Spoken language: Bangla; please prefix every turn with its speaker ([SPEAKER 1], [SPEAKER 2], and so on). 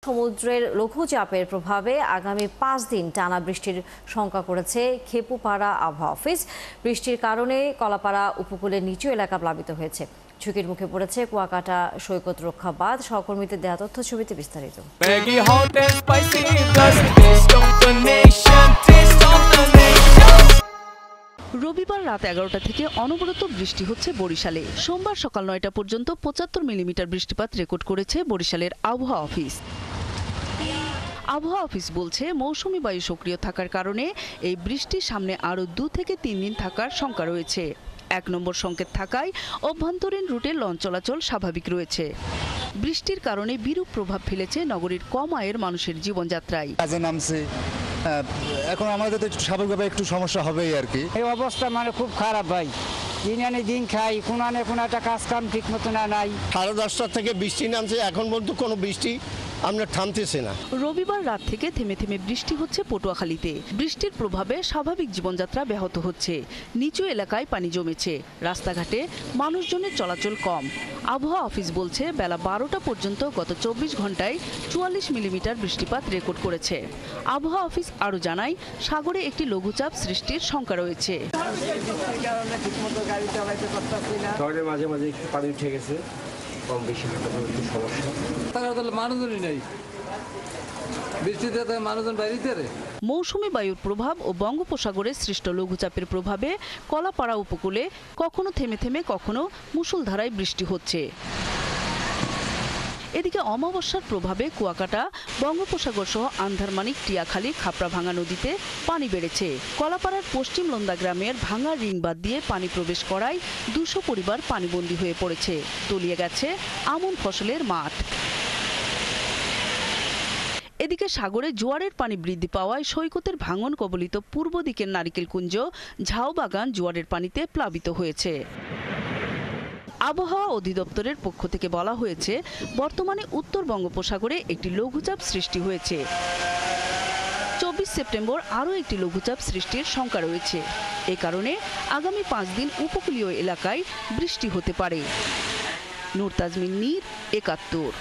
[SPEAKER 1] সমুদ্রের লঘুচাপের প্রভাবে আগামী 5 দিন টানা বৃষ্টির শঙ্কা করেছে খেপুপাড়া আবহাওয়া অফিস। বৃষ্টির কারণে কলাপাড়া উপকূলের নিচু এলাকা প্লাবিত হয়েছে। ঝুঁকির মুখে পড়েছে কুয়াকাটা সৈকত রক্ষা বাঁধ। সহকর্মীদের দেয়া তথ্য ছবিতে বিস্তারিত।
[SPEAKER 2] রবিবার রাত 11টা থেকে অনবরত বৃষ্টি হচ্ছে বরিশালে। সোমবার সকাল 9টা পর্যন্ত 75 মিলিমিটার বৃষ্টিপাত রেকর্ড করেছে বরিশালের আবহাওয়া অফিস। আবহাওয়া অফিস বলছে, মৌসুমী বায়ু সক্রিয় থাকার কারণে এই বৃষ্টি সামনে আরও 2 থেকে 3 দিন থাকার শঙ্কা রয়েছে। 1 নম্বর সংকেত থাকায় অভ্যন্তরীণ রুটে লঞ্চ চলাচল স্বাভাবিক রয়েছে। বৃষ্টির কারণে বিরূপ প্রভাব ফেলেছে নগরীর কম আয়ের মানুষের জীবনযাত্রায়।
[SPEAKER 3] কাজে নামছে, এখন আমাদের তো স্বাভাবিকভাবে একটু সমস্যা হবেই আর কি।
[SPEAKER 4] এই অবস্থা খুব খারাপ ভাই। দিন আনে দিন খাই, কোনো একটা কাজ কাম ঠিক মতো নাই।
[SPEAKER 5] 10:30 থেকে বৃষ্টি নামছে, এখন পর্যন্ত কোনো বৃষ্টি আমরা থামতেছে না।
[SPEAKER 2] রবিবার রাত থেকে থেমে থেমে বৃষ্টি হচ্ছে পটুয়াখালীতে। বৃষ্টির প্রভাবে স্বাভাবিক জীবনযাত্রা ব্যাহত হচ্ছে। নিচু এলাকায় পানি জমেছে, রাস্তাঘাটে মানুষজনের চলাচল কম। আবহাওয়া অফিস বলছে, বেলা 12টা পর্যন্ত গত 24 ঘন্টায় 44 মিলিমিটার বৃষ্টিপাত রেকর্ড করেছে। আবহাওয়া অফিস আরও জানায়, সাগরে একটি লঘুচাপ সৃষ্টির শঙ্কা রয়েছে।
[SPEAKER 6] মাঝে মাঝে একটু পানি উঠে গেছে, কম বেশি
[SPEAKER 2] মৌসুমী বায়ুর প্রভাব ও বঙ্গোপসাগরে সৃষ্ট লঘুচাপের প্রভাবে কলাপাড়া উপকূলে কখনো থেমে থেমে কখনো মুষলধারায় বৃষ্টি হচ্ছে। এদিকে অমাবস্যার প্রভাবে কুয়াকাটা, বঙ্গোপসাগর সহ আন্ধারমানিক, টিয়াখালী, খাপড়াভাঙা নদীতে পানি বেড়েছে। কলাপাড়ার পশ্চিম লন্দা গ্রামের ভাঙা রিং বাঁধ দিয়ে পানি প্রবেশ করায় 200 পরিবার পানিবন্দী হয়ে পড়েছে। তলিয়ে গেছে আমন ফসলের মাঠ। এদিকে সাগরে জোয়ারের পানি বৃদ্ধি পাওয়ায় সৈকতের ভাঙন কবলিত পূর্ব দিকের নারিকেলকুঞ্জ, ঝাউবাগান জোয়ারের পানিতে প্লাবিত হয়েছে। আবহাওয়া অধিদপ্তরের পক্ষ থেকে বলা হয়েছে, বর্তমানে উত্তর বঙ্গোপসাগরে একটি লঘুচাপ সৃষ্টি হয়েছে। 24 সেপ্টেম্বর আরও একটি লঘুচাপ সৃষ্টির শঙ্কা রয়েছে। এ কারণে আগামী 5 দিন উপকূলীয় এলাকায় বৃষ্টি হতে পারে। নূর তাজমিন নীর, 71।